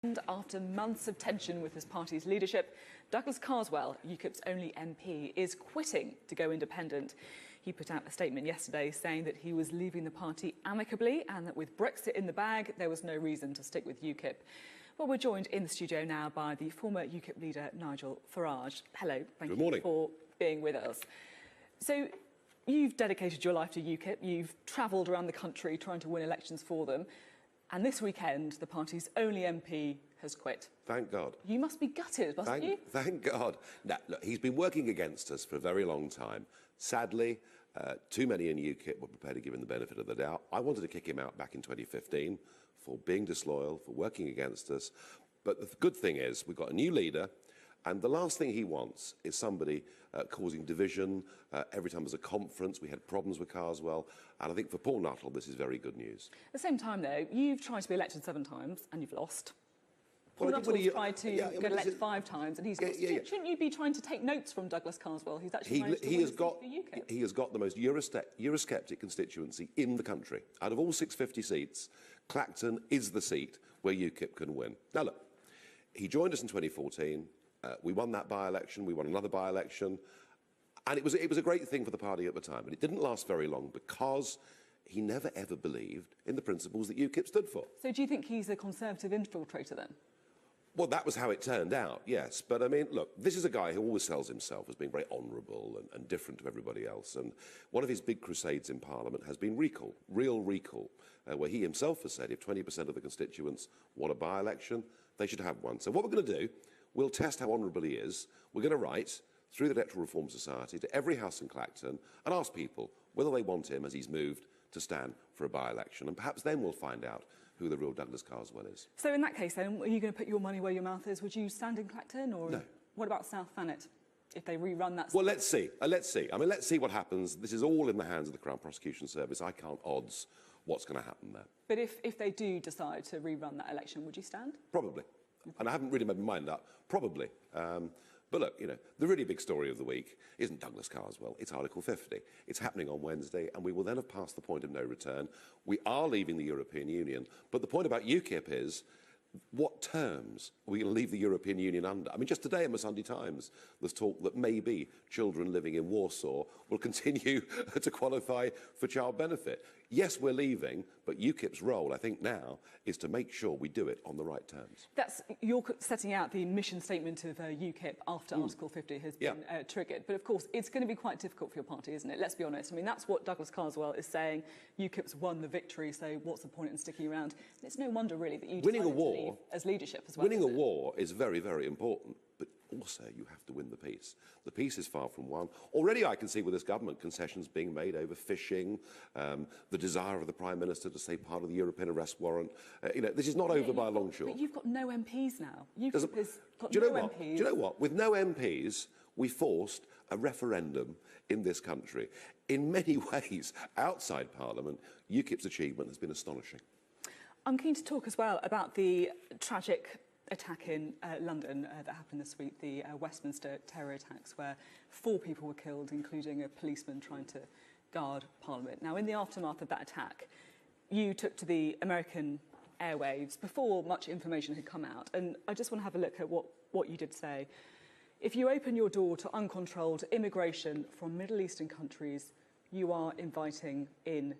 And after months of tension with his party's leadership, Douglas Carswell, UKIP's only MP, is quitting to go independent. He put out a statement yesterday saying that he was leaving the party amicably and that with Brexit in the bag, there was no reason to stick with UKIP. Well, we're joined in the studio now by the former UKIP leader, Nigel Farage. Hello, thank you for being with us. So, you've dedicated your life to UKIP. You've travelled around the country trying to win elections for them. And this weekend, the party's only MP has quit. Thank God. You must be gutted, mustn't you? Thank God. Now, look, he's been working against us for a very long time. Sadly, too many in UKIP were prepared to give him the benefit of the doubt. I wanted to kick him out back in 2015 for being disloyal, for working against us. But the good thing is we've got a new leader, and the last thing he wants is somebody causing division. Every time there's a conference, we had problems with Carswell. And I think for Paul Nuttall, this is very good news. At the same time, though, you've tried to be elected 7 times and you've lost. Paul Nuttall's tried to get elected 5 times and he's lost. Shouldn't you be trying to take notes from Douglas Carswell, who's actually managed to win a seat for UKIP? He has got the most Eurosceptic constituency in the country. Out of all 650 seats, Clacton is the seat where UKIP can win. Now, look, he joined us in 2014. We won that by-election, we won another by-election, and it was a great thing for the party at the time, but it didn't last very long because he never ever believed in the principles that UKIP stood for. So do you think he's a Conservative infiltrator then? Well, that was how it turned out, yes. But, I mean, look, this is a guy who always sells himself as being very honourable and different to everybody else. And one of his big crusades in Parliament has been recall, real recall, where he himself has said if 20% of the constituents want a by-election, they should have one. So what we're going to do, we'll test how honourable he is. We're going to write through the Electoral Reform Society to every house in Clacton and ask people whether they want him, as he's moved, to stand for a by-election. And perhaps then we'll find out who the real Douglas Carswell is. So in that case, then, are you going to put your money where your mouth is? Would you stand in Clacton? Or no. What about South Thanet, if they rerun that? Well, let's see. Let's see. I mean, let's see what happens. This is all in the hands of the Crown Prosecution Service. I can't odds what's going to happen there. But if they do decide to rerun that election, would you stand? Probably. And I haven't really made my mind up. Probably. But look, you know, the really big story of the week isn't Douglas Carswell, it's Article 50. It's happening on Wednesday, and we will then have passed the point of no return. We are leaving the European Union, but the point about UKIP is, what terms are we going to leave the European Union under? I mean, just today in the Sunday Times, there's talk that maybe children living in Warsaw will continue to qualify for child benefit. Yes, we're leaving, but UKIP's role, I think now, is to make sure we do it on the right terms. You're setting out the mission statement of UKIP after Article 50 has been triggered. But of course, it's going to be quite difficult for your party, isn't it? Let's be honest. I mean, that's what Douglas Carswell is saying. UKIP's won the victory, so what's the point in sticking around? And it's no wonder, really, that you decided to leave as leadership as well. Winning a war is very, very important, but also you have to win the peace. The peace is far from won. Already I can see with this government concessions being made over fishing, the desire of the Prime Minister to say part of the European arrest warrant. You know, this is not over by a long shot. But you've got no MPs now. UKIP has got no MPs. Do you know what? With no MPs, we forced a referendum in this country. In many ways, outside Parliament, UKIP's achievement has been astonishing. I'm keen to talk as well about the tragic attack in London that happened this week, the Westminster terror attacks, where 4 people were killed, including a policeman trying to guard Parliament. Now, in the aftermath of that attack, you took to the American airwaves before much information had come out, and I just want to have a look at what you did say. If you open your door to uncontrolled immigration from Middle Eastern countries, you are inviting in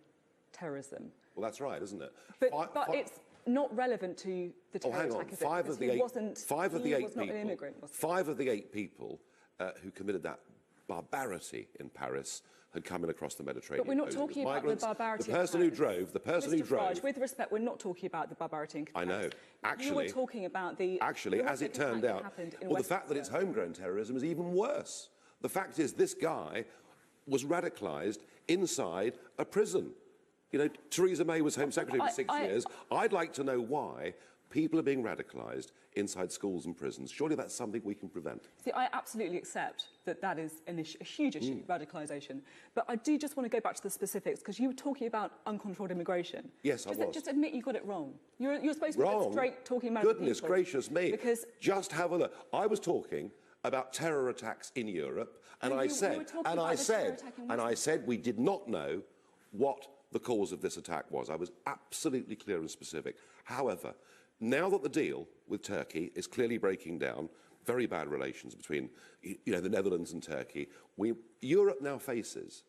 terrorism. Well, that's right, isn't it? But it's not relevant to the terror attack, is it? Five of the 8 people who committed that barbarity in Paris had come in across the Mediterranean. But we're not talking about the barbarity. The person who drove. Farage, with respect, we're not talking about the barbarity in Paris. I know. Actually, you were talking about the. Actually, as it turned out, well, the fact that it's homegrown terrorism is even worse. The fact is, this guy was radicalised inside a prison. You know, Theresa May was Home Secretary for 6 years. I'd like to know why people are being radicalised inside schools and prisons. Surely that's something we can prevent. See, I absolutely accept that that is a huge issue, radicalisation. But I do just want to go back to the specifics, because you were talking about uncontrolled immigration. Yes, I was. Just admit you got it wrong. You're supposed to be straight talking about Goodness gracious me. Because just have a look. I was talking about terror attacks in Europe, and I said we did not know what the cause of this attack was. I was absolutely clear and specific. However, Now that the deal with Turkey is clearly breaking down, very bad relations between the Netherlands and Turkey, Europe now faces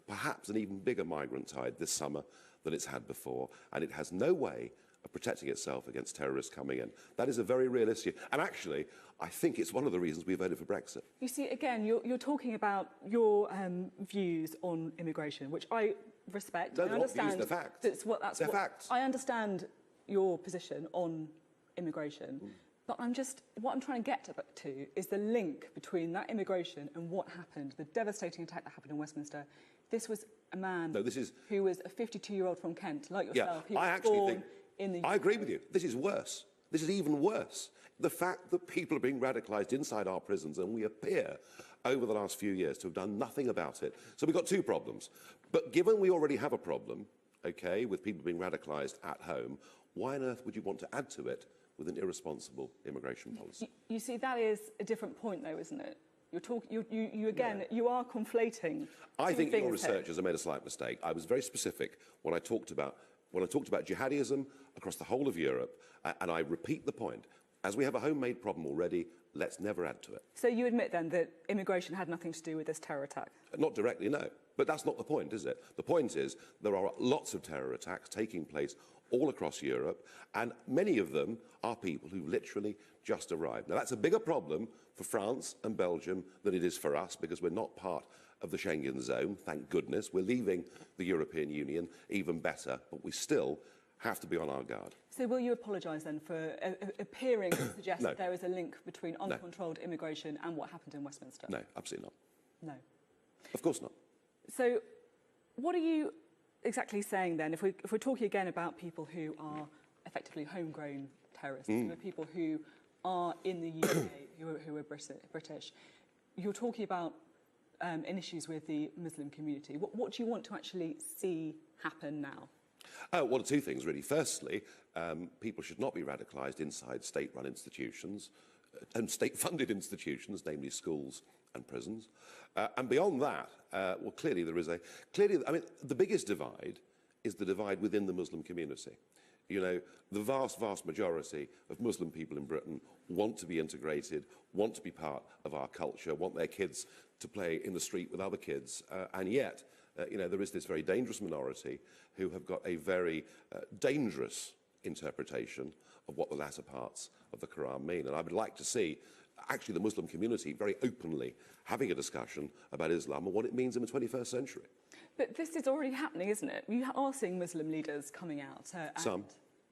perhaps an even bigger migrant tide this summer than it's had before, and it has no way of protecting itself against terrorists coming in. That is a very real issue. And actually, I think it's one of the reasons we voted for Brexit. You see, again, you're talking about your views on immigration, which I respect. No, I understand. They're facts. They're facts. I understand your position on immigration, but what I'm trying to get to is the link between that immigration and what happened, the devastating attack that happened in Westminster. This was a man who was a 52-year-old from Kent, like yourself. Yeah, I agree with you. This is worse. This is even worse. The fact that people are being radicalised inside our prisons, and we appear over the last few years to have done nothing about it. So we've got two problems. But given we already have a problem, with people being radicalised at home, why on earth would you want to add to it with an irresponsible immigration policy? You see, that is a different point, though, isn't it? You are conflating. I think your researchers have made a slight mistake. I was very specific when I talked about jihadism across the whole of Europe, and I repeat the point. As we have a homemade problem already, let's never add to it. So you admit then that immigration had nothing to do with this terror attack? Not directly, no. But that's not the point, is it? The point is there are lots of terror attacks taking place all across Europe, and many of them are people who literally just arrived. Now, that's a bigger problem for France and Belgium than it is for us, because we're not part of the Schengen zone, thank goodness. We're leaving the European Union, even better, but we still have to be on our guard. So will you apologise then for appearing to suggest that there is a link between uncontrolled immigration and what happened in Westminster? No, absolutely not. No. Of course not. So what are you exactly saying then, if we're talking again about people who are effectively homegrown terrorists, the people who are in the UK, who are British, you're talking about issues with the Muslim community. What do you want to actually see happen now? Well, two things, really. Firstly, people should not be radicalised inside state-run institutions and state-funded institutions, namely schools and prisons. And beyond that, well, clearly there is the biggest divide is the divide within the Muslim community. The vast, vast majority of Muslim people in Britain want to be integrated, want to be part of our culture, want their kids to play in the street with other kids, and yet, there is this very dangerous minority who have got a very dangerous interpretation of what the latter parts of the Quran mean. And I would like to see, actually, the Muslim community very openly having a discussion about Islam and what it means in the 21st century. But this is already happening, isn't it? You are seeing Muslim leaders coming out. Some.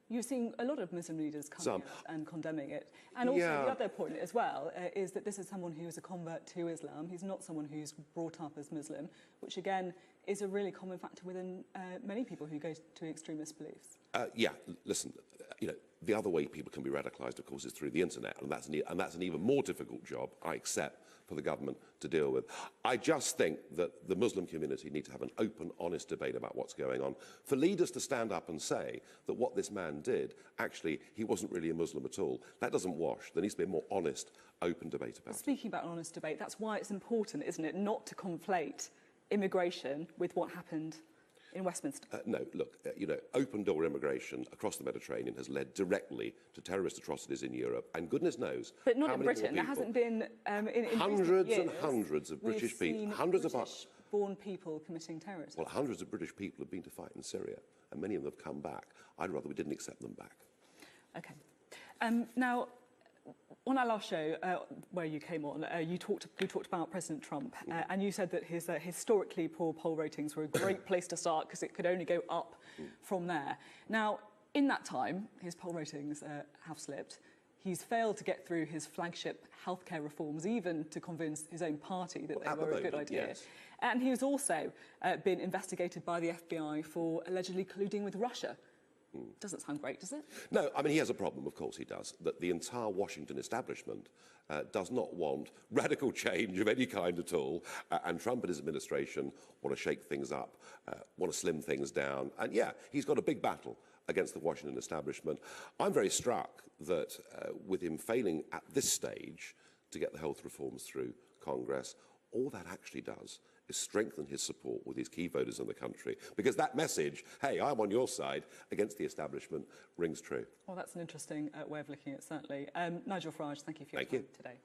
You're seeing a lot of Muslim leaders coming out and condemning it. And also the other point as well is that this is someone who is a convert to Islam. He's not someone who's brought up as Muslim, which again is a really common factor within many people who go to extremist beliefs. Listen, the other way people can be radicalised, of course, is through the internet, and that's an even more difficult job, I accept, for the government to deal with. I just think that the Muslim community need to have an open, honest debate about what's going on. For leaders to stand up and say that what this man did, actually, he wasn't really a Muslim at all, that doesn't wash. There needs to be a more honest, open debate about it. Speaking about an honest debate, that's why it's important, isn't it, not to conflate immigration with what happened in Westminster? No, look, open-door immigration across the Mediterranean has led directly to terrorist atrocities in Europe, and goodness knows but not in Britain. There hasn't been in hundreds years, and hundreds of British people, British-born people committing terrorism. Well, hundreds of British people have been to fight in Syria, and many of them have come back. I'd rather we didn't accept them back. Okay. Now, on our last show, where you came on, you talked about President Trump, and you said that his historically poor poll ratings were a great place to start because it could only go up from there. Now, in that time, his poll ratings have slipped. He's failed to get through his flagship healthcare reforms, even to convince his own party that they were a good idea. Yes. And he's also been investigated by the FBI for allegedly colluding with Russia. Doesn't sound great, does it? No, I mean, he has a problem, of course he does, that the entire Washington establishment does not want radical change of any kind at all, and Trump and his administration want to shake things up, want to slim things down, and he's got a big battle against the Washington establishment. I'm very struck that with him failing at this stage to get the health reforms through Congress, all that actually does is strengthen his support with his key voters in the country, because that message, hey, I'm on your side against the establishment, rings true. Well, that's an interesting way of looking at it, certainly. Nigel Farage, thank you for your Thank time you. today.